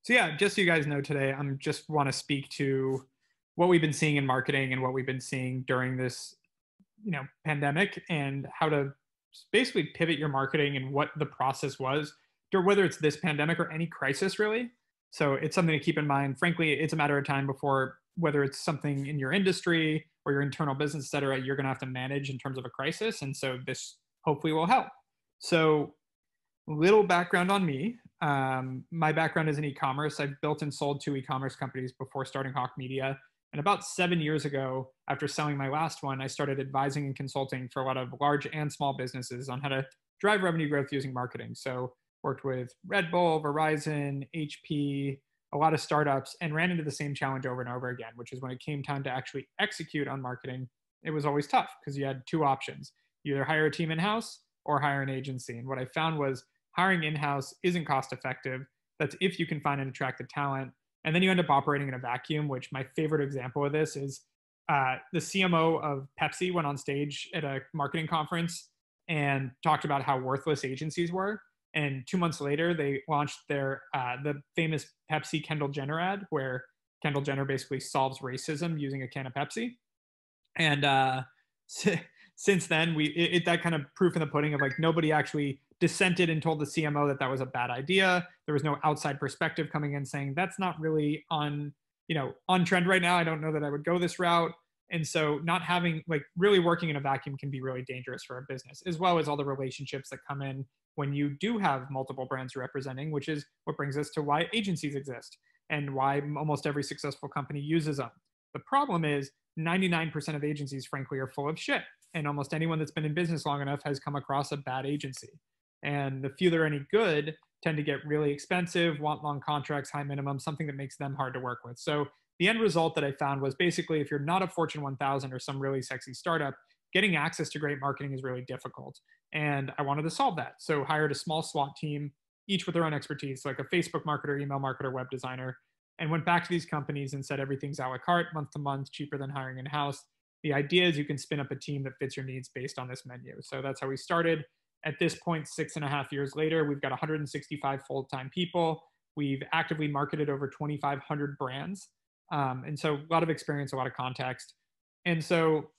So yeah, just so you guys know today, I'm just want to speak to what we've been seeing in marketing and what we've been seeing during this, pandemic and how to basically pivot your marketing and what the process was, whether it's this pandemic or any crisis really. So it's something to keep in mind. Frankly, it's a matter of time before whether it's something in your industry or your internal business, et cetera, you're going to have to manage in terms of a crisis. And so this hopefully will help. So little background on me. My background is in e-commerce. I've built and sold two e-commerce companies before starting Hawke Media. And about 7 years ago, after selling my last one, I started advising and consulting for a lot of large and small businesses on how to drive revenue growth using marketing. So worked with Red Bull, Verizon, HP, a lot of startups, and ran into the same challenge over and over again, which is when it came time to actually execute on marketing, it was always tough because you had two options. You either hire a team in-house or hire an agency. And what I found was hiring in-house isn't cost effective. That's if you can find and attract the talent. And then you end up operating in a vacuum, which my favorite example of this is the CMO of Pepsi went on stage at a marketing conference and talked about how worthless agencies were. And 2 months later, they launched the famous Pepsi Kendall Jenner ad, where Kendall Jenner basically solves racism using a can of Pepsi. And since then, that kind of proof in the pudding of like nobody actually dissented and told the CMO that that was a bad idea. There was no outside perspective coming in saying that's not really on trend right now. I don't know that I would go this route. And so not having like really working in a vacuum can be really dangerous for a business, as well as all the relationships that come in when you do have multiple brands you're representing, which is what brings us to why agencies exist and why almost every successful company uses them. The problem is 99% of agencies, frankly, are full of shit. And almost anyone that's been in business long enough has come across a bad agency. And the few that are any good tend to get really expensive, want long contracts, high minimum, something that makes them hard to work with. So the end result that I found was basically if you're not a Fortune 1000 or some really sexy startup, getting access to great marketing is really difficult. And I wanted to solve that. So hired a small SWAT team, each with their own expertise, like a Facebook marketer, email marketer, web designer, and went back to these companies and said everything's a la carte, month to month, cheaper than hiring in-house. The idea is you can spin up a team that fits your needs based on this menu. So that's how we started. At this point, 6.5 years later, we've got 165 full-time people. We've actively marketed over 2,500 brands. And so a lot of experience, a lot of context. And so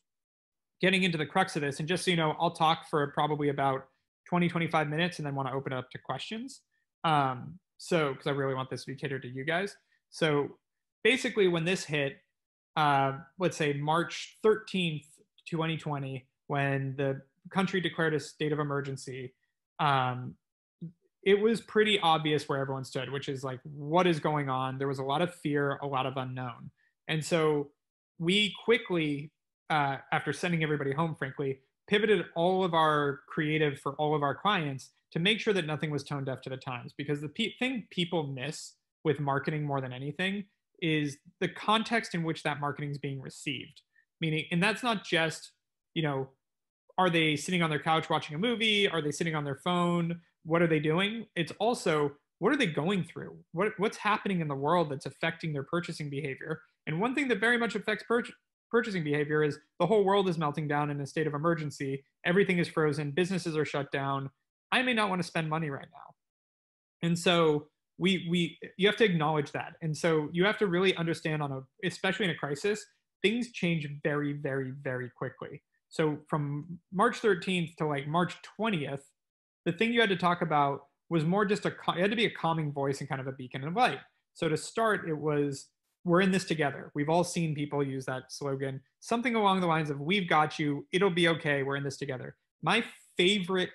getting into the crux of this, and just so you know, I'll talk for probably about 20, 25 minutes and then want to open it up to questions. Because I really want this to be catered to you guys. So basically when this hit, let's say March 13th, 2020, when the country declared a state of emergency, it was pretty obvious where everyone stood, which is like, what is going on? There was a lot of fear, a lot of unknown. And so we quickly, after sending everybody home, frankly, pivoted all of our creative for all of our clients to make sure that nothing was tone deaf to the times. Because the thing people miss with marketing more than anything is the context in which that marketing is being received. Meaning, and that's not just, are they sitting on their couch watching a movie? Are they sitting on their phone? What are they doing? It's also, what are they going through? What's happening in the world that's affecting their purchasing behavior? And one thing that very much affects purchasing behavior is the whole world is melting down in a state of emergency. Everything is frozen. Businesses are shut down. I may not want to spend money right now. And so you have to acknowledge that. And so you have to really understand especially in a crisis, things change very, very, very quickly. So from March 13th to like March 20th, the thing you had to talk about was more just it had to be a calming voice and kind of a beacon of light. So to start, it was, we're in this together. We've all seen people use that slogan, something along the lines of, we've got you, it'll be okay, we're in this together. My favorite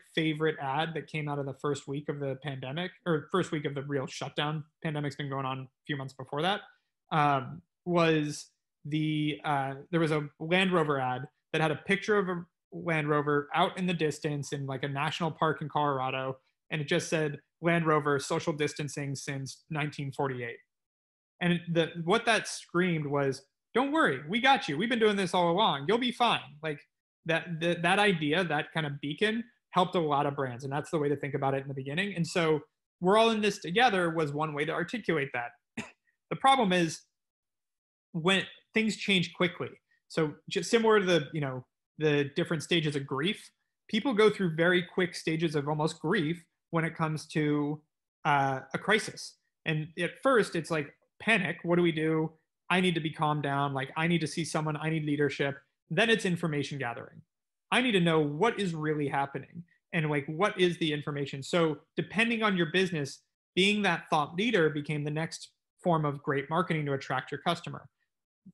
ad that came out of the first week of the pandemic, or first week of the real shutdown, pandemic's been going on a few months before that, was there was a Land Rover ad that had a picture of a Land Rover out in the distance in like a national park in Colorado, and it just said Land Rover social distancing since 1948. And what that screamed was, don't worry, we got you. We've been doing this all along. You'll be fine. Like that idea, that kind of beacon helped a lot of brands. And that's the way to think about it in the beginning. And so we're all in this together was one way to articulate that. The problem is when things change quickly. So just similar to the different stages of grief, people go through very quick stages of almost grief when it comes to a crisis. And at first it's like panic. What do we do? I need to be calmed down. Like I need to see someone, I need leadership. Then it's information gathering. I need to know what is really happening and like what is the information. So depending on your business, being that thought leader became the next form of great marketing to attract your customer.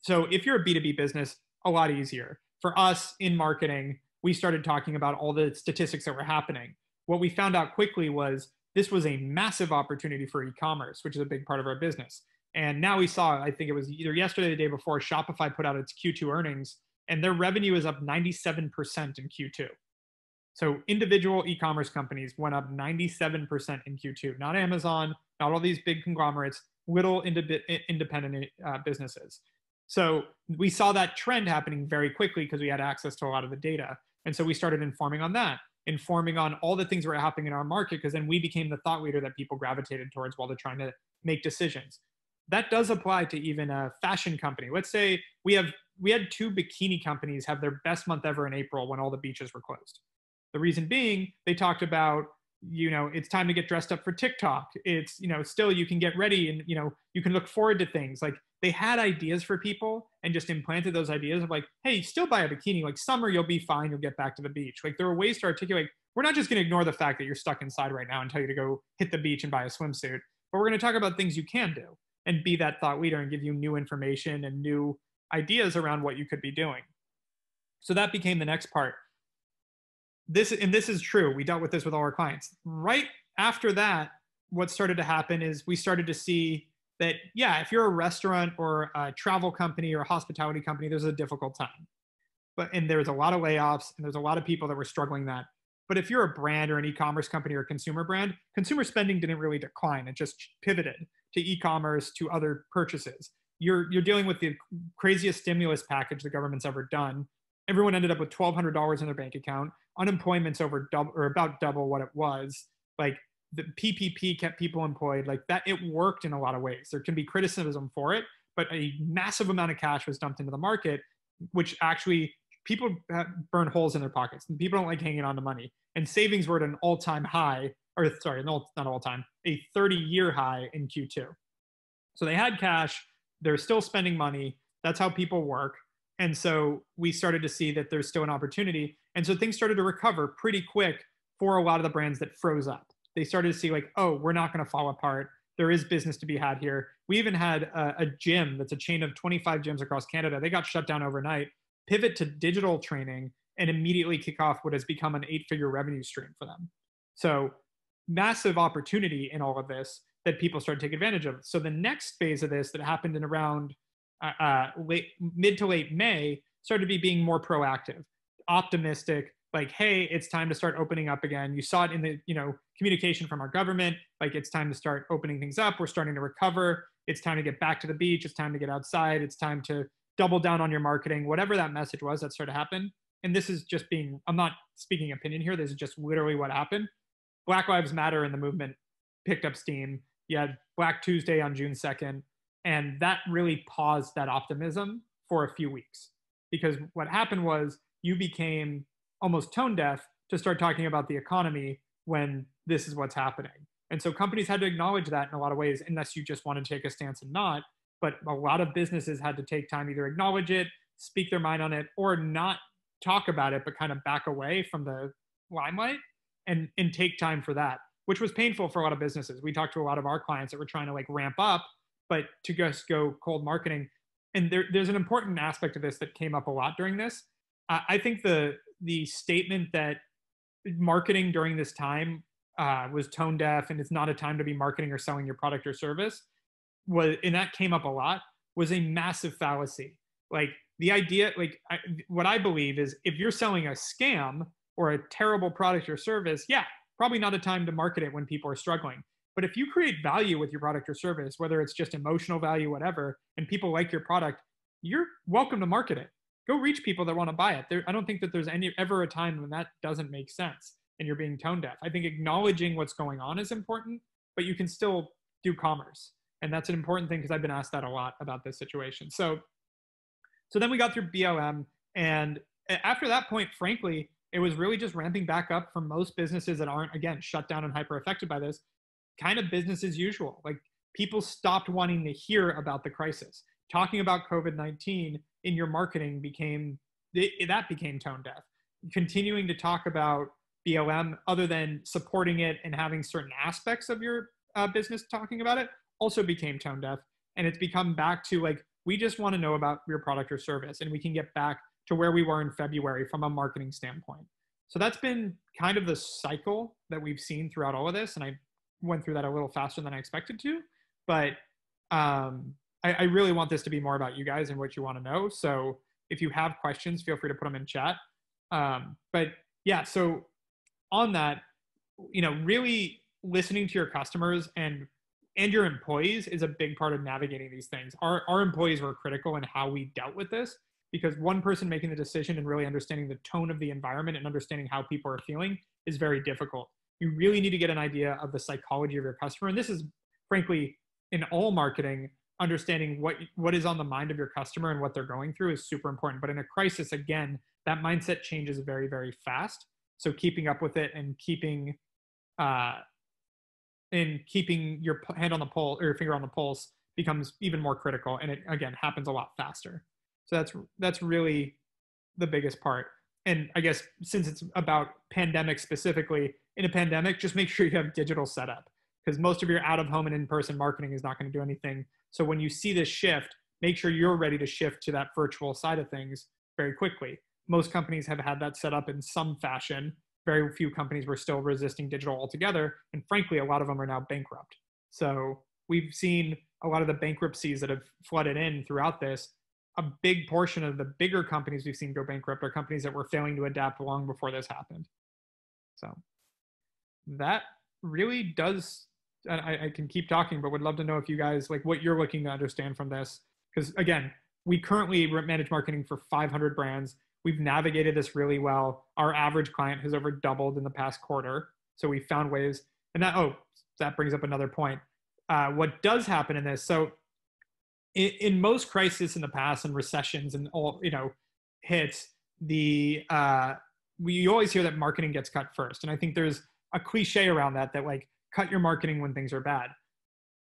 So if you're a B2B business, a lot easier. For us in marketing, we started talking about all the statistics that were happening. What we found out quickly was this was a massive opportunity for e-commerce, which is a big part of our business. And now we saw, I think it was either yesterday or the day before, Shopify put out its Q2 earnings, and their revenue is up 97% in Q2. So individual e-commerce companies went up 97% in Q2, not Amazon, not all these big conglomerates, little independent businesses. So we saw that trend happening very quickly because we had access to a lot of the data. And so we started informing on that, informing on all the things that were happening in our market, because then we became the thought leader that people gravitated towards while they're trying to make decisions. That does apply to even a fashion company. Let's say we had two bikini companies have their best month ever in April when all the beaches were closed. The reason being, they talked about, it's time to get dressed up for TikTok. It's, still you can get ready and, you can look forward to things. Like they had ideas for people and just implanted those ideas of like, hey, still buy a bikini. Like summer, you'll be fine. You'll get back to the beach. Like there were ways to articulate, we're not just going to ignore the fact that you're stuck inside right now and tell you to go hit the beach and buy a swimsuit, but we're going to talk about things you can do and be that thought leader and give you new information and new ideas around what you could be doing. So that became the next part. This is true. We dealt with this with all our clients. Right after that, what started to happen is we started to see that, yeah, if you're a restaurant or a travel company or a hospitality company, there's a difficult time. And there's a lot of layoffs and there's a lot of people that were struggling that. But if you're a brand or an e-commerce company or a consumer brand, consumer spending didn't really decline. It just pivoted to e-commerce, to other purchases. You're dealing with the craziest stimulus package the government's ever done. Everyone ended up with $1,200 in their bank account. Unemployment's about double what it was. Like the PPP kept people employed. Like that, it worked in a lot of ways. There can be criticism for it, but a massive amount of cash was dumped into the market, which actually people burn holes in their pockets. And people don't like hanging on to money. And savings were at an all-time high, or sorry, not all-time, a 30-year high in Q2. So they had cash. They're still spending money. That's how people work. And so we started to see that there's still an opportunity. And so things started to recover pretty quick for a lot of the brands that froze up. They started to see like, oh, we're not going to fall apart. There is business to be had here. We even had a gym that's a chain of 25 gyms across Canada. They got shut down overnight, pivot to digital training, and immediately kick off what has become an 8-figure revenue stream for them. So massive opportunity in all of this that people started to take advantage of. So the next phase of this that happened in around mid to late May started to be being more proactive, optimistic, like, hey, it's time to start opening up again. You saw it in the communication from our government, like it's time to start opening things up. We're starting to recover. It's time to get back to the beach. It's time to get outside. It's time to double down on your marketing, whatever that message was that started to happen. And this is just I'm not speaking opinion here. This is just literally what happened. Black Lives Matter and the movement picked up steam. You had Black Tuesday on June 2nd. And that really paused that optimism for a few weeks. Because what happened was you became almost tone deaf to start talking about the economy when this is what's happening. And so companies had to acknowledge that in a lot of ways, unless you just want to take a stance and not. But a lot of businesses had to take time, either acknowledge it, speak their mind on it, or not talk about it, but kind of back away from the limelight and take time for that, which was painful for a lot of businesses. We talked to a lot of our clients that were trying to like ramp up, but to just go cold marketing. And there's an important aspect of this that came up a lot during this. I think the statement that marketing during this time was tone deaf and it's not a time to be marketing or selling your product or service and that came up a lot, was a massive fallacy. Like the idea, what I believe is if you're selling a scam or a terrible product or service, yeah, probably not a time to market it when people are struggling. But if you create value with your product or service, whether it's just emotional value, whatever, and people like your product, you're welcome to market it. Go reach people that want to buy it. I don't think that there's ever a time when that doesn't make sense and you're being tone deaf. I think acknowledging what's going on is important, but you can still do commerce. And that's an important thing because I've been asked that a lot about this situation. So then we got through BLM. And after that point, frankly, it was really just ramping back up for most businesses that aren't, again, shut down and hyper affected by this, kind of business as usual. Like people stopped wanting to hear about the crisis. Talking about COVID-19 in your marketing became tone deaf. Continuing to talk about BLM, other than supporting it and having certain aspects of your business talking about it, also became tone deaf. And it's become back to like, we just want to know about your product or service, and we can get back to where we were in February from a marketing standpoint. So that's been kind of the cycle that we've seen throughout all of this. And I went through that a little faster than I expected to, but I really want this to be more about you guys and what you want to know. So if you have questions, feel free to put them in chat. But yeah, so on that, really listening to your customers and your employees is a big part of navigating these things. Our employees were critical in how we dealt with this, because one person making the decision and really understanding the tone of the environment and understanding how people are feeling is very difficult. You really need to get an idea of the psychology of your customer. And this is frankly in all marketing, understanding what is on the mind of your customer and what they're going through is super important. But in a crisis, again, that mindset changes very, very fast. So keeping up with it and keeping your hand on the pulse or your finger on the pulse becomes even more critical. And it, again, happens a lot faster. So that's really the biggest part. And I guess since it's about pandemic specifically, in a pandemic, just make sure you have digital setup, because most of your out-of-home and in-person marketing is not going to do anything. So when you see this shift, make sure you're ready to shift to that virtual side of things very quickly. Most companies have had that set up in some fashion. Very few companies were still resisting digital altogether. And frankly, a lot of them are now bankrupt. So we've seen a lot of the bankruptcies that have flooded in throughout this. A big portion of the bigger companies we've seen go bankrupt are companies that were failing to adapt long before this happened. So that really does, I can keep talking, but would love to know if you guys, like what you're looking to understand from this. Because again, we currently manage marketing for 500 brands. We've navigated this really well. Our average client has over doubled in the past quarter. So we found ways, and that brings up another point. What does happen in this? So in most crises in the past and recessions and all, hits, we always hear that marketing gets cut first. And I think there's a cliche around that like cut your marketing when things are bad.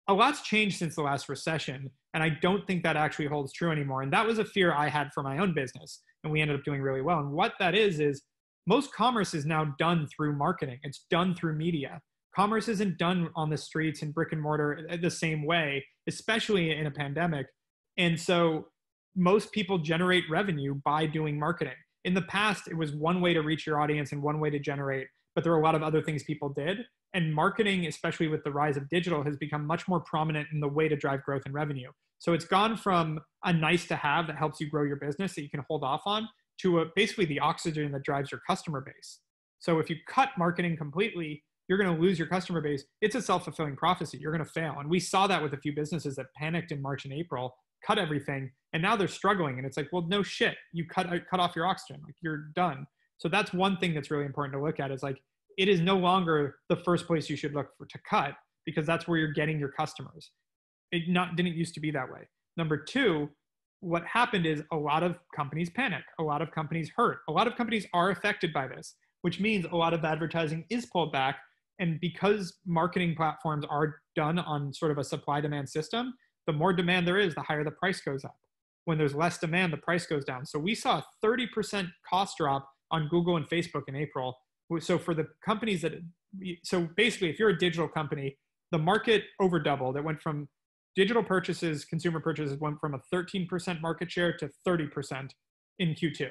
A lot's changed since the last recession. And I don't think that actually holds true anymore. And that was a fear I had for my own business. And we ended up doing really well. And what that is most commerce is now done through marketing. It's done through media. Commerce isn't done on the streets and brick and mortar the same way, especially in a pandemic. And so most people generate revenue by doing marketing. In the past, it was one way to reach your audience and one way to generate, but there were a lot of other things people did. And marketing, especially with the rise of digital, has become much more prominent in the way to drive growth and revenue. So it's gone from a nice to have that helps you grow your business that you can hold off on to basically the oxygen that drives your customer base. So if you cut marketing completely, you're going to lose your customer base. It's a self-fulfilling prophecy. You're going to fail. And we saw that with a few businesses that panicked in March and April, cut everything, and now they're struggling. And it's like, well, no shit. You cut off your oxygen. Like, you're done. So that's one thing that's really important to look at, is like, it is no longer the first place you should look for to cut, because that's where you're getting your customers. It didn't used to be that way. Number two, what happened is a lot of companies panic. A lot of companies hurt. A lot of companies are affected by this, which means a lot of advertising is pulled back. And because marketing platforms are done on sort of a supply-demand system, the more demand there is, the higher the price goes up. When there's less demand, the price goes down. So we saw a 30% cost drop on Google and Facebook in April. So for the companies so basically, if you're a digital company, the market over doubled. It went from digital purchases, consumer purchases went from a 13% market share to 30% in Q2.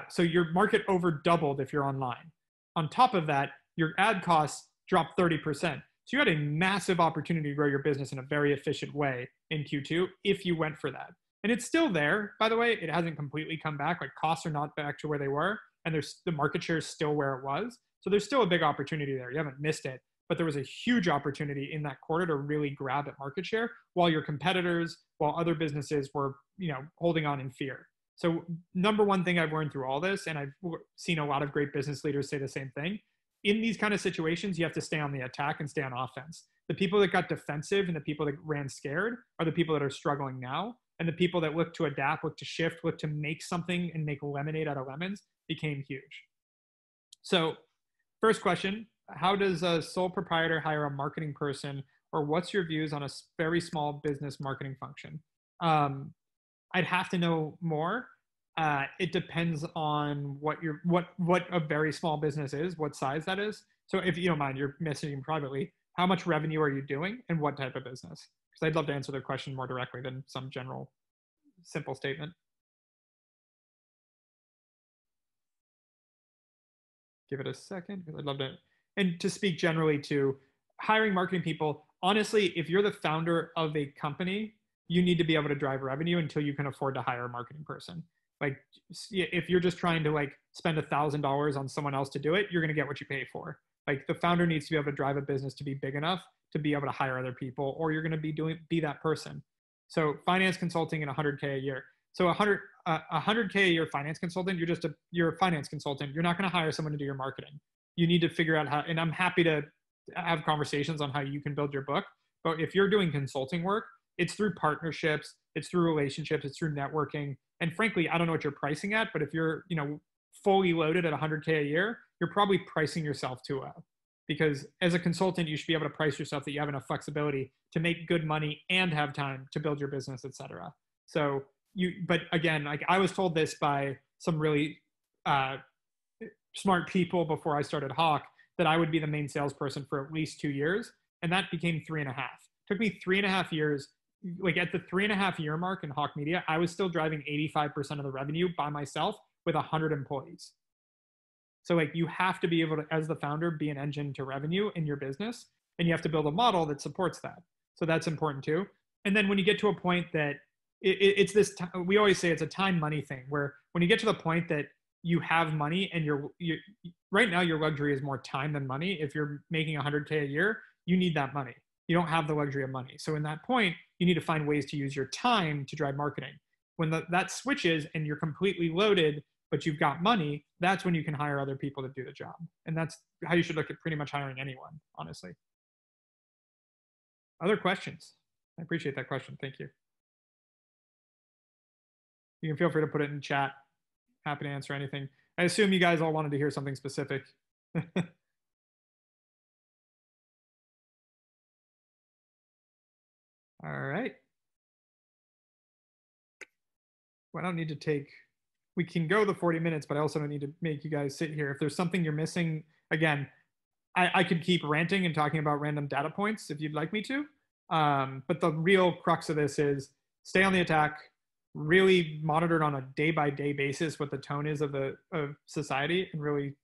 So your market over doubled if you're online. On top of that, your ad costs dropped 30%. So you had a massive opportunity to grow your business in a very efficient way in Q2 if you went for that. And it's still there, by the way. It hasn't completely come back. Like, costs are not back to where they were, and the market share is still where it was. So there's still a big opportunity there. You haven't missed it, but there was a huge opportunity in that quarter to really grab at market share while your competitors, while other businesses were, holding on in fear. So number one thing I've learned through all this, and I've seen a lot of great business leaders say the same thing, in these kind of situations, you have to stay on the attack and stay on offense. The people that got defensive and the people that ran scared are the people that are struggling now. And the people that look to adapt, look to shift, look to make something and make lemonade out of lemons became huge. So first question, how does a sole proprietor hire a marketing person or what's your views on a very small business marketing function? I'd have to know more. It depends on what a very small business is, what size that is. So if you don't mind, you're messaging privately. How much revenue are you doing, and what type of business? Because I'd love to answer the question more directly than some general, simple statement. Give it a second, because I'd love to. And to speak generally to hiring marketing people, honestly, if you're the founder of a company, you need to be able to drive revenue until you can afford to hire a marketing person. Like if you're just trying to like spend $1,000 on someone else to do it, you're going to get what you pay for. Like the founder needs to be able to drive a business to be big enough to be able to hire other people, or you're going to be that person. So finance consulting and 100K a year. So 100K a year finance consultant, you're a finance consultant. You're not going to hire someone to do your marketing. You need to figure out how, and I'm happy to have conversations on how you can build your book. But if you're doing consulting work, it's through partnerships, it's through relationships, it's through networking. And frankly, I don't know what you're pricing at, but if you're, fully loaded at 100K a year, you're probably pricing yourself too well. Because as a consultant, you should be able to price yourself that you have enough flexibility to make good money and have time to build your business, et cetera. So but again, like I was told this by some really smart people before I started Hawke, that I would be the main salesperson for at least 2 years. And that became 3.5. It took me 3.5 years. Like at the 3.5 year mark in Hawke Media, I was still driving 85% of the revenue by myself with 100 employees. So like you have to be able to, as the founder, be an engine to revenue in your business, and you have to build a model that supports that. So that's important too. And then when you get to a point that it's this, we always say it's a time money thing, where when you get to the point that you have money and right now your luxury is more time than money. If you're making 100K a year, you need that money. You don't have the luxury of money. So in that point, you need to find ways to use your time to drive marketing. When that switches and you're completely loaded, but you've got money, that's when you can hire other people to do the job. And that's how you should look at pretty much hiring anyone, honestly. Other questions? I appreciate that question. Thank you. You can feel free to put it in chat. Happy to answer anything. I assume you guys all wanted to hear something specific. All right. Well, I don't need to take, we can go the 40 minutes, but I also don't need to make you guys sit here. If there's something you're missing, again, I could keep ranting and talking about random data points if you'd like me to. But the real crux of this is stay on the attack, really monitor it on a day-by-day basis what the tone is of society, and really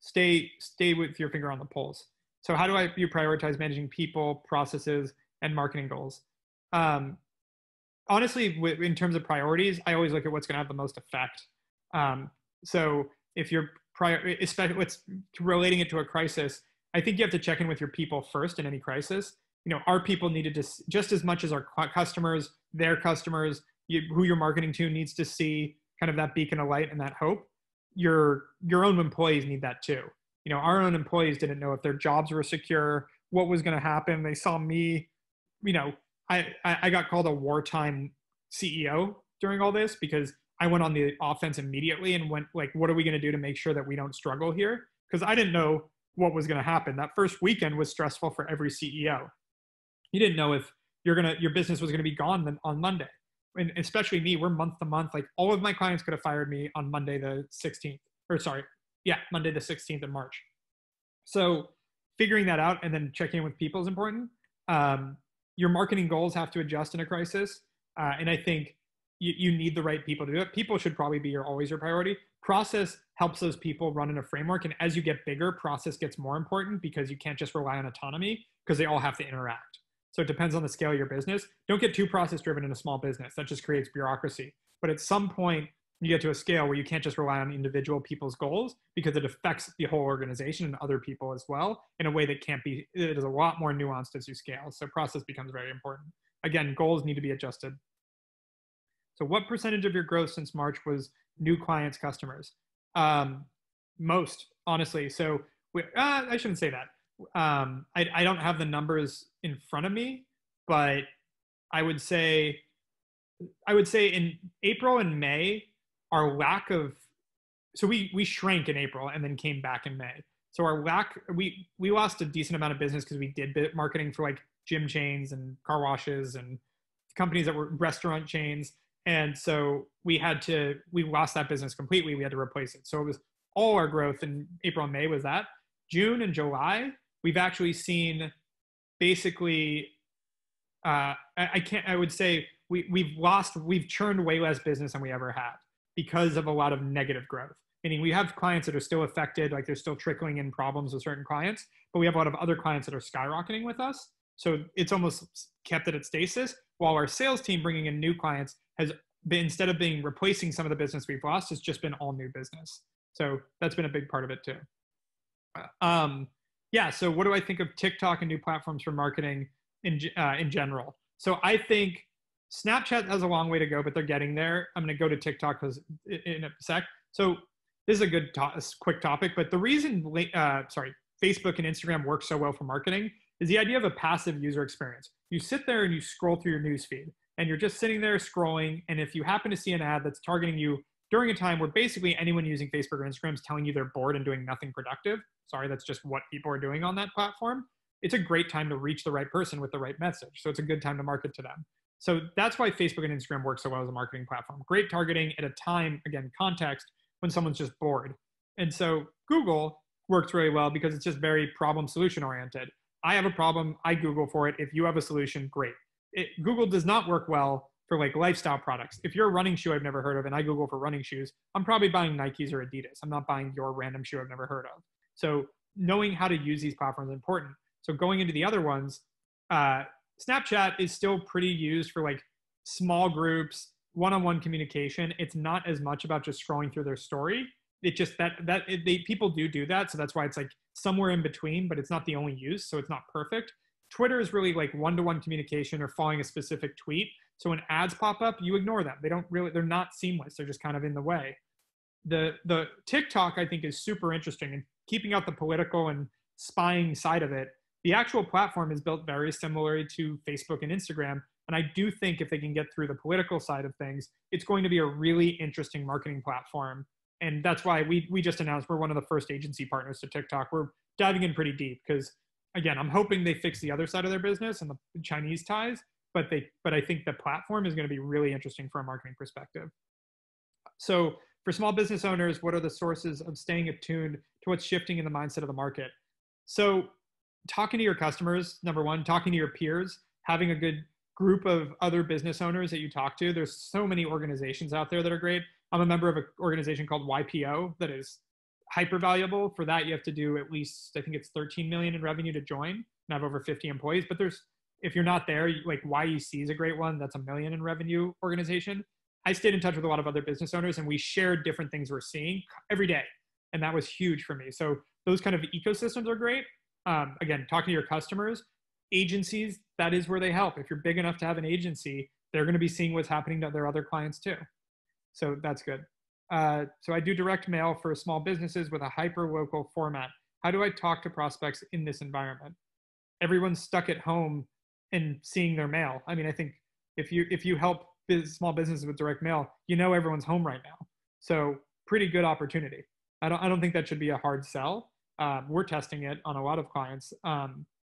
stay with your finger on the pulse. So how do you prioritize managing people, processes, and marketing goals? Honestly, in terms of priorities, I always look at what's going to have the most effect. So if you're especially relating it to a crisis, I think you have to check in with your people first in any crisis. Our people needed to, just as much as our customers, their customers, who you're marketing to needs to see kind of that beacon of light and that hope. Your own employees need that too. Our own employees didn't know if their jobs were secure, what was going to happen. They saw me, I got called a wartime CEO during all this because I went on the offense immediately and went like, what are we going to do to make sure that we don't struggle here? Because I didn't know what was going to happen. That first weekend was stressful for every CEO. You didn't know if your business was going to be gone on Monday. And especially me, we're month to month. Like all of my clients could have fired me on Monday the 16th, Monday the 16th of March. So figuring that out and then checking in with people is important. Your marketing goals have to adjust in a crisis. And I think you need the right people to do it. People should probably be always your priority. Process helps those people run in a framework. And as you get bigger, process gets more important because you can't just rely on autonomy because they all have to interact. So it depends on the scale of your business. Don't get too process driven in a small business. That just creates bureaucracy. But at some point, you get to a scale where you can't just rely on individual people's goals because it affects the whole organization and other people as well in a way that it is a lot more nuanced as you scale. So process becomes very important. Again, goals need to be adjusted. So what percentage of your growth since March was new clients, customers? Most, honestly. So I shouldn't say that. I don't have the numbers in front of me, but I would say in April and May, our lack of, so we shrank in April and then came back in May. So we lost a decent amount of business because we did marketing for like gym chains and car washes and companies that were restaurant chains. And so we lost that business completely. We had to replace it. So it was all our growth in April and May was that. June and July, we've actually seen basically, I would say we've churned way less business than we ever had because of a lot of negative growth. Meaning we have clients that are still affected, like they're still trickling in problems with certain clients, but we have a lot of other clients that are skyrocketing with us. So it's almost kept it at stasis, while our sales team bringing in new clients has been, instead of being replacing some of the business we've lost, it's just been all new business. So that's been a big part of it too. Yeah, so what do I think of TikTok and new platforms for marketing in general? So I think Snapchat has a long way to go, but they're getting there. I'm going to go to TikTok in a sec. So this is a good quick topic, but the reason Facebook and Instagram work so well for marketing is the idea of a passive user experience. You sit there and you scroll through your newsfeed, and you're just sitting there scrolling, and if you happen to see an ad that's targeting you during a time where basically anyone using Facebook or Instagram is telling you they're bored and doing nothing productive, sorry, that's just what people are doing on that platform, it's a great time to reach the right person with the right message. So it's a good time to market to them. So that's why Facebook and Instagram work so well as a marketing platform. Great targeting at a time, again, context, when someone's just bored. And so Google works really well because it's just very problem solution oriented. I have a problem, I Google for it. If you have a solution, great. Google does not work well for like lifestyle products. If you're a running shoe I've never heard of and I Google for running shoes, I'm probably buying Nikes or Adidas. I'm not buying your random shoe I've never heard of. So knowing how to use these platforms is important. So going into the other ones, Snapchat is still pretty used for like small groups, one-on-one communication. It's not as much about just scrolling through their story. It just people do that. So that's why it's like somewhere in between, but it's not the only use. So it's not perfect. Twitter is really like one-to-one communication or following a specific tweet. So when ads pop up, you ignore them. They're not seamless. They're just kind of in the way. The TikTok, I think, is super interesting, and keeping out the political and spying side of it. The actual platform is built very similarly to Facebook and Instagram. And I do think if they can get through the political side of things, it's going to be a really interesting marketing platform. And that's why we just announced we're one of the first agency partners to TikTok. We're diving in pretty deep because, again, I'm hoping they fix the other side of their business and the Chinese ties. But I think the platform is going to be really interesting from a marketing perspective. So for small business owners, what are the sources of staying attuned to what's shifting in the mindset of the market? So talking to your customers, number one, talking to your peers, having a good group of other business owners that you talk to. There's so many organizations out there that are great. I'm a member of an organization called YPO that is hyper valuable. For that, you have to do at least, I think it's 13 million in revenue to join and have over 50 employees. But if you're not there, like YEC is a great one. That's $1 million in revenue organization. I stayed in touch with a lot of other business owners, and we shared different things we're seeing every day. And that was huge for me. So those kind of ecosystems are great. Again, talking to your customers, agencies, that is where they help. If you're big enough to have an agency, they're going to be seeing what's happening to their other clients too. So that's good. So I do direct mail for small businesses with a hyper-local format. How do I talk to prospects in this environment? Everyone's stuck at home and seeing their mail. I mean, I think if you help small businesses with direct mail, you know everyone's home right now. So pretty good opportunity. I don't think that should be a hard sell. We're testing it on a lot of clients.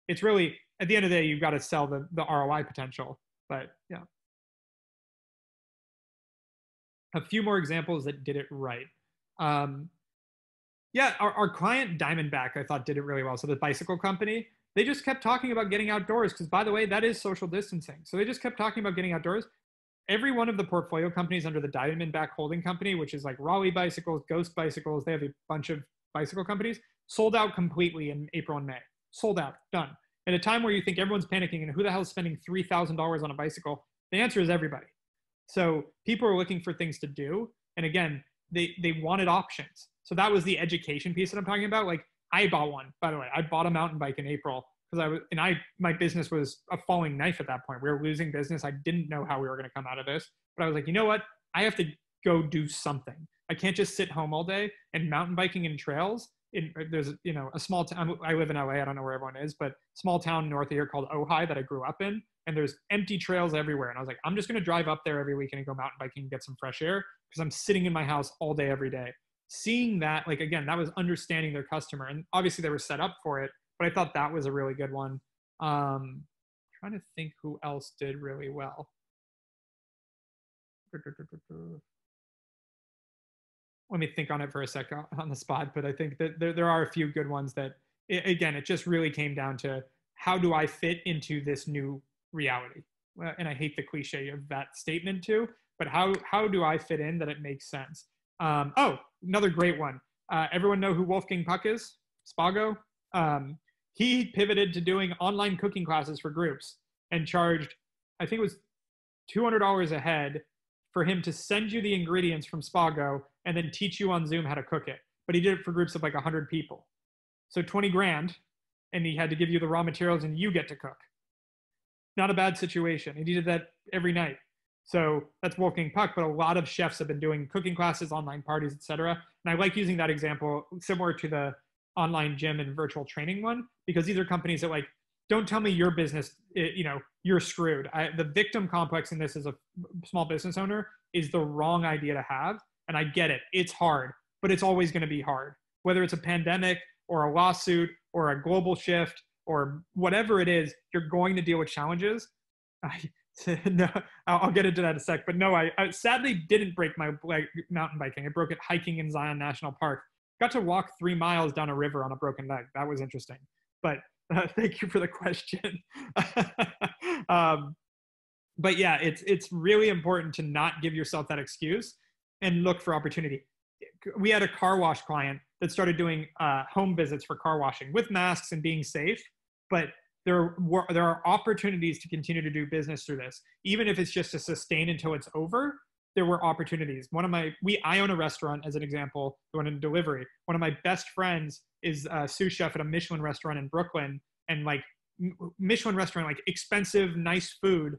It's really, at the end of the day, you've got to sell the ROI potential. But yeah. A few more examples that did it right. Yeah, our client Diamondback, I thought, did it really well. So the bicycle company, they just kept talking about getting outdoors because, by the way, that is social distancing. So they just kept talking about getting outdoors. Every one of the portfolio companies under the Diamondback holding company, which is like Raleigh Bicycles, Ghost Bicycles, they have a bunch of bicycle companies, sold out completely in April and May. Sold out, done. At a time where you think everyone's panicking and who the hell is spending $3,000 on a bicycle, the answer is everybody. So people are looking for things to do. And again, they wanted options. So that was the education piece that I'm talking about. Like I bought one, by the way. I bought a mountain bike in April because my business was a falling knife at that point. We were losing business. I didn't know how we were going to come out of this. But I was like, you know what? I have to go do something. I can't just sit home all day. And mountain biking and trails, there's a small town. I live in LA. I don't know where everyone is, but small town north of here called Ojai that I grew up in. And there's empty trails everywhere. And I was like, I'm just going to drive up there every weekend and go mountain biking and get some fresh air because I'm sitting in my house all day, every day. seeing that, like, again, that was understanding their customer. And obviously they were set up for it, but I thought that was a really good one. Trying to think who else did really well. Let me think on it for a second on the spot, but I think that there are a few good ones that, again, it just really came down to how do I fit into this new reality? And I hate the cliche of that statement too, but how do I fit in that it makes sense? Oh, another great one. Everyone know who Wolfgang Puck is? Spago? He pivoted to doing online cooking classes for groups and charged, I think it was $200 a head for him to send you the ingredients from Spago and then teach you on Zoom how to cook it. But he did it for groups of like 100 people. So 20 grand, and he had to give you the raw materials and you get to cook. Not a bad situation. And he did that every night. So that's Wolfgang Puck, but a lot of chefs have been doing cooking classes, online parties, etc. And I like using that example similar to the online gym and virtual training one, because these are companies that, like, don't tell me your business, you're screwed. The victim complex in this as a small business owner is the wrong idea to have. And I get it. It's hard, but it's always going to be hard. Whether it's a pandemic or a lawsuit or a global shift or whatever it is, you're going to deal with challenges. No, I'll get into that in a sec. But no, I sadly didn't break my leg mountain biking. I broke it hiking in Zion National Park. Got to walk 3 miles down a river on a broken leg. That was interesting. But thank you for the question. But yeah, it's really important to not give yourself that excuse and look for opportunity. We had a car wash client that started doing home visits for car washing with masks and being safe, but there are opportunities to continue to do business through this. Even if it's just to sustain until it's over, there were opportunities. I own a restaurant, as an example, the one in delivery. One of my best friends is a sous chef at a Michelin restaurant in Brooklyn, and like Michelin restaurant, like expensive, nice food.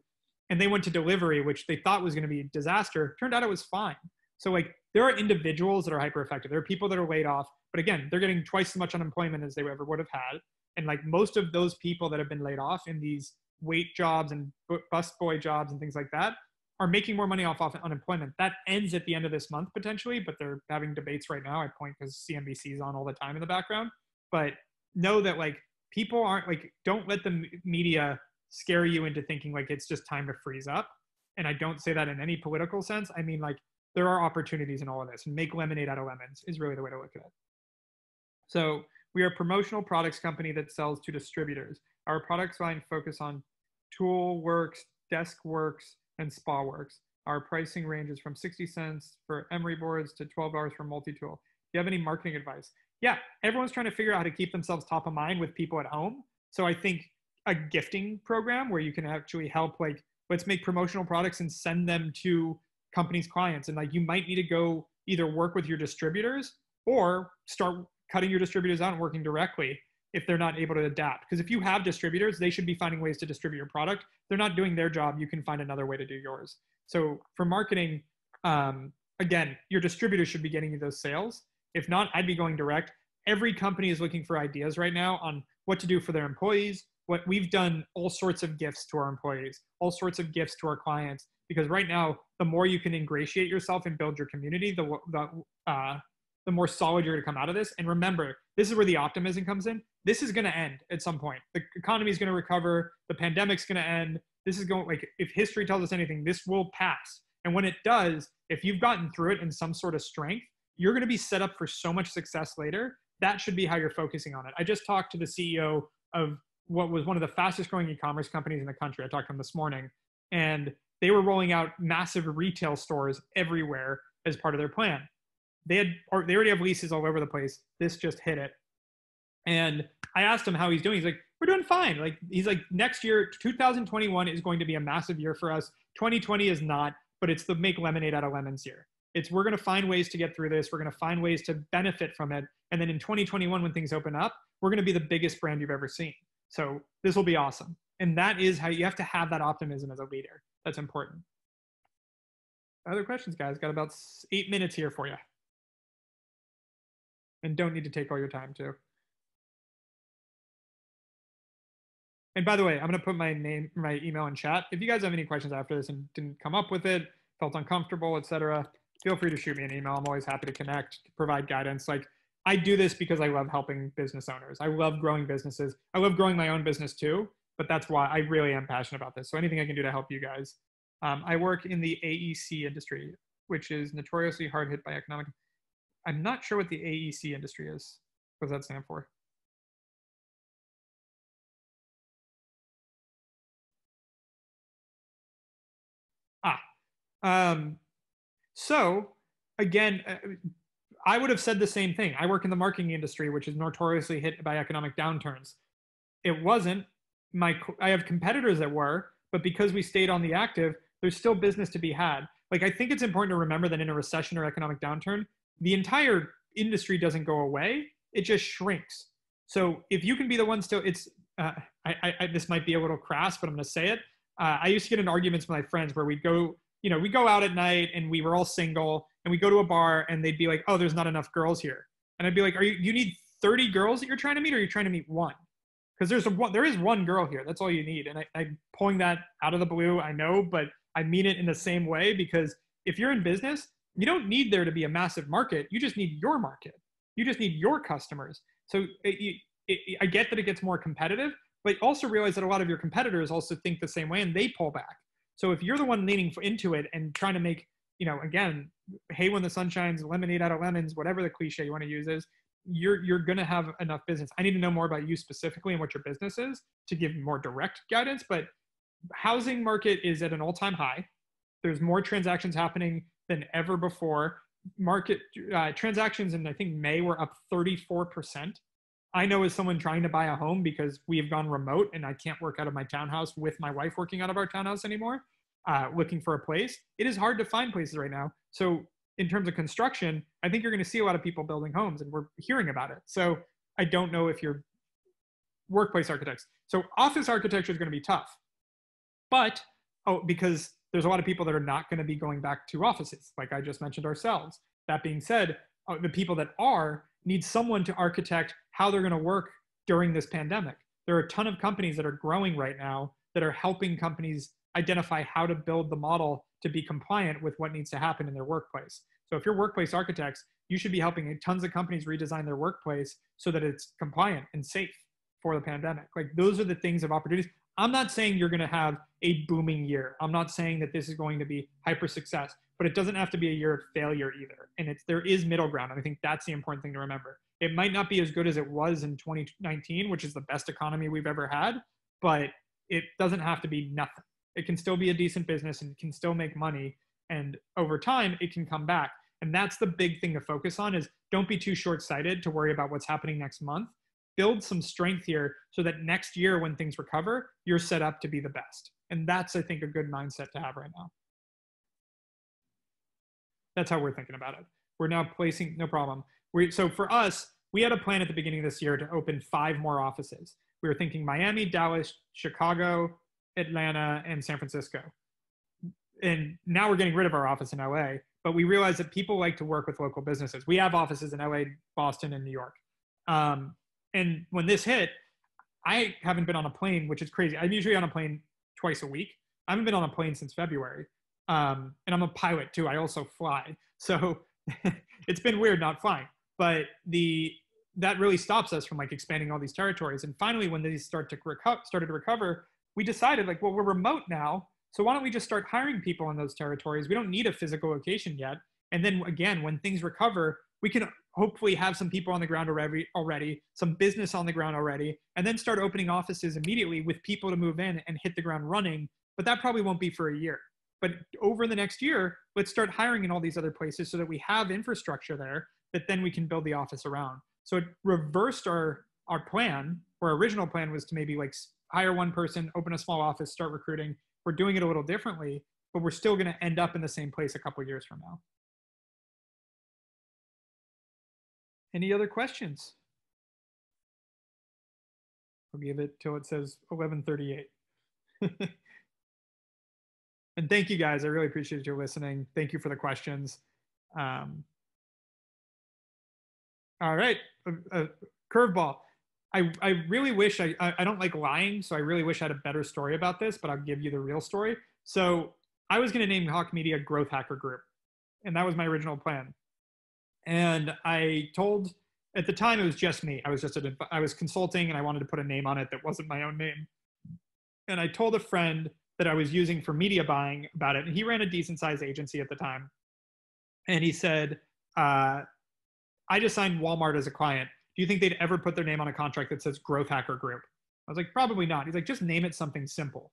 And they went to delivery, which they thought was going to be a disaster. Turned out it was fine. So like there are individuals that are hyper effective. There are people that are laid off, but again, they're getting twice as much unemployment as they ever would have had. And like most of those people that have been laid off in these wait jobs and busboy jobs and things like that are making more money off unemployment. That ends at the end of this month potentially, but they're having debates right now. I point because CNBC is on all the time in the background. But know that like people aren't like, don't let the media scare you into thinking like it's just time to freeze up. And I don't say that in any political sense. I mean, like, there are opportunities in all of this, and make lemonade out of lemons is really the way to look at it. So we are a promotional products company that sells to distributors. Our products line focus on tool works, desk works, and spa works. Our pricing ranges from 60 cents for emery boards to $12 for multi-tool. Do you have any marketing advice? Yeah, everyone's trying to figure out how to keep themselves top of mind with people at home. So I think a gifting program where you can actually help, like, let's make promotional products and send them to companies' clients. And like, you might need to go either work with your distributors or start cutting your distributors out and working directly if they're not able to adapt. Because if you have distributors, they should be finding ways to distribute your product. If they're not doing their job, you can find another way to do yours. So for marketing, again, your distributors should be getting you those sales. If not, I'd be going direct. Every company is looking for ideas right now on what to do for their employees. What we've done, all sorts of gifts to our employees, all sorts of gifts to our clients, because right now, the more you can ingratiate yourself and build your community, the more solid you're going to come out of this. And remember, this is where the optimism comes in. This is going to end at some point. The economy is going to recover. The pandemic's going to end. This is going, like, if history tells us anything, this will pass. And when it does, if you've gotten through it in some sort of strength, you're going to be set up for so much success later. That should be how you're focusing on it. I just talked to the CEO of what was one of the fastest growing e-commerce companies in the country. I talked to him this morning, and they were rolling out massive retail stores everywhere as part of their plan. They already have leases all over the place. This just hit it. And I asked him how he's doing. He's like, we're doing fine. Like, he's like, next year, 2021 is going to be a massive year for us. 2020 is not, but it's the make lemonade out of lemons year. We're going to find ways to get through this. We're going to find ways to benefit from it. And then in 2021, when things open up, we're going to be the biggest brand you've ever seen. So this will be awesome. And that is how you have to have that optimism as a leader. That's important. Other questions, guys? Got about 8 minutes here for you. And don't need to take all your time, too. And by the way, I'm going to put my email in chat. If you guys have any questions after this and didn't come up with it, felt uncomfortable, etc., feel free to shoot me an email. I'm always happy to connect, provide guidance. Like, I do this because I love helping business owners. I love growing businesses. I love growing my own business too, but that's why I really am passionate about this. So anything I can do to help you guys. I work in the AEC industry, which is notoriously hard hit by economic. I'm not sure what the AEC industry is. What does that stand for? Ah, so again, I would have said the same thing. I work in the marketing industry, which is notoriously hit by economic downturns. It wasn't. I have competitors that were, but because we stayed on the active, there's still business to be had. Like, I think it's important to remember that in a recession or economic downturn, the entire industry doesn't go away. It just shrinks. So if you can be the one still, it's, this might be a little crass, but I'm going to say it. I used to get in arguments with my friends where we'd go, we go out at night and we were all single and we go to a bar and they'd be like, oh, there's not enough girls here. And I'd be like, you need 30 girls that you're trying to meet, or are you trying to meet one? Because there is one girl here. That's all you need. And I'm pulling that out of the blue, I know, but I mean it in the same way, because if you're in business, you don't need there to be a massive market. You just need your market. You just need your customers. So I get that it gets more competitive, but also realize that a lot of your competitors also think the same way and they pull back. So if you're the one leaning into it and trying to make, again, hey, when the sun shines, lemonade out of lemons, whatever the cliche you want to use is, you're going to have enough business. I need to know more about you specifically and what your business is to give more direct guidance, but housing market is at an all-time high. There's more transactions happening than ever before. Market transactions in, I think, May were up 34%. I know as someone trying to buy a home, because we have gone remote and I can't work out of my townhouse with my wife working out of our townhouse anymore, looking for a place. It is hard to find places right now. So in terms of construction, I think you're going to see a lot of people building homes, and we're hearing about it. So I don't know if you're workplace architects. So office architecture is going to be tough, but because there's a lot of people that are not going to be going back to offices, like I just mentioned ourselves. That being said, the people that are need someone to architect how they're going to work during this pandemic. There are a ton of companies that are growing right now that are helping companies identify how to build the model to be compliant with what needs to happen in their workplace. So if you're workplace architects, you should be helping tons of companies redesign their workplace so that it's compliant and safe for the pandemic. Like, those are the things of opportunities. I'm not saying you're going to have a booming year. I'm not saying that this is going to be hyper success, but it doesn't have to be a year of failure either. And there is middle ground. And I think that's the important thing to remember. It might not be as good as it was in 2019, which is the best economy we've ever had, but it doesn't have to be nothing. It can still be a decent business and can still make money. And over time, it can come back. And that's the big thing to focus on, is don't be too short-sighted to worry about what's happening next month. Build some strength here so that next year when things recover, you're set up to be the best. And that's, I think, a good mindset to have right now. That's how we're thinking about it. We're now placing, no problem. So for us, we had a plan at the beginning of this year to open 5 more offices. We were thinking Miami, Dallas, Chicago, Atlanta, and San Francisco. And now we're getting rid of our office in LA, but we realized that people like to work with local businesses. We have offices in LA, Boston, and New York. And when this hit, I haven't been on a plane, which is crazy. I'm usually on a plane twice a week. I haven't been on a plane since February. And I'm a pilot too. I also fly. So it's been weird not flying. But that really stops us from like expanding all these territories. And finally, when these started to recover, we decided, like, well, we're remote now. So why don't we just start hiring people in those territories? We don't need a physical location yet. And then again, when things recover, we can hopefully have some people on the ground already, some business on the ground already, and then start opening offices immediately with people to move in and hit the ground running. But that probably won't be for a year. But over the next year, let's start hiring in all these other places so that we have infrastructure there that then we can build the office around. So it reversed our plan. Our original plan was to maybe like hire one person, open a small office, start recruiting. We're doing it a little differently, but we're still going to end up in the same place a couple of years from now. Any other questions? I'll give it till it says 11:38. And thank you guys. I really appreciate you listening. Thank you for the questions. All right, curveball. I really wish, I don't like lying, so I really wish I had a better story about this, but I'll give you the real story. So I was going to name Hawke Media Growth Hacker Group. And that was my original plan. And I told, at the time, it was just me. I was consulting and I wanted to put a name on it that wasn't my own name. And I told a friend that I was using for media buying about it. And he ran a decent sized agency at the time. And he said, I just signed Walmart as a client. Do you think they'd ever put their name on a contract that says Growth Hacker Group? I was like, probably not. He's like, just name it something simple.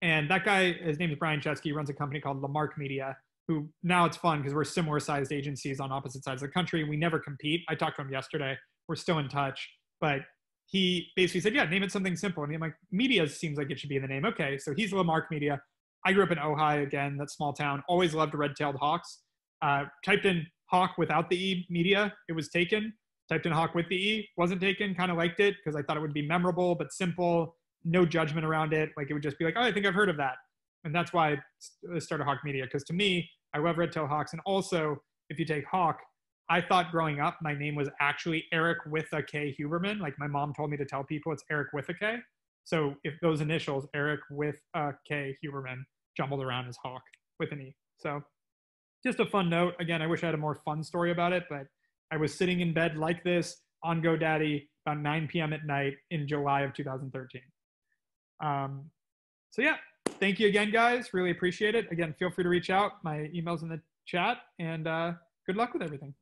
And that guy, his name is Brian Chesky, runs a company called Lamarck Media, who now it's fun because we're similar sized agencies on opposite sides of the country. We never compete. I talked to him yesterday. We're still in touch. But he basically said, yeah, name it something simple. And I'm like, media seems like it should be in the name. Okay, so he's Lamarck Media. I grew up in Ojai, again, that small town. Always loved red-tailed hawks. Typed in Hawk without the E, media, it was taken. Typed in Hawk with the E, wasn't taken. Kind of liked it because I thought it would be memorable but simple. No judgment around it. Like it would just be like, oh, I think I've heard of that. And that's why I started Hawke Media, because to me, I love red-tailed hawks. And also, if you take Hawk, I thought growing up my name was actually Erik with a K Huberman. Like my mom told me to tell people it's Erik with a K. So if those initials, Erik with a K Huberman, jumbled around as Hawk with an E. So just a fun note. Again, I wish I had a more fun story about it, but I was sitting in bed like this on GoDaddy about 9 p.m. at night in July of 2013. So yeah, thank you again, guys. Really appreciate it. Again, feel free to reach out. My email's in the chat, and good luck with everything.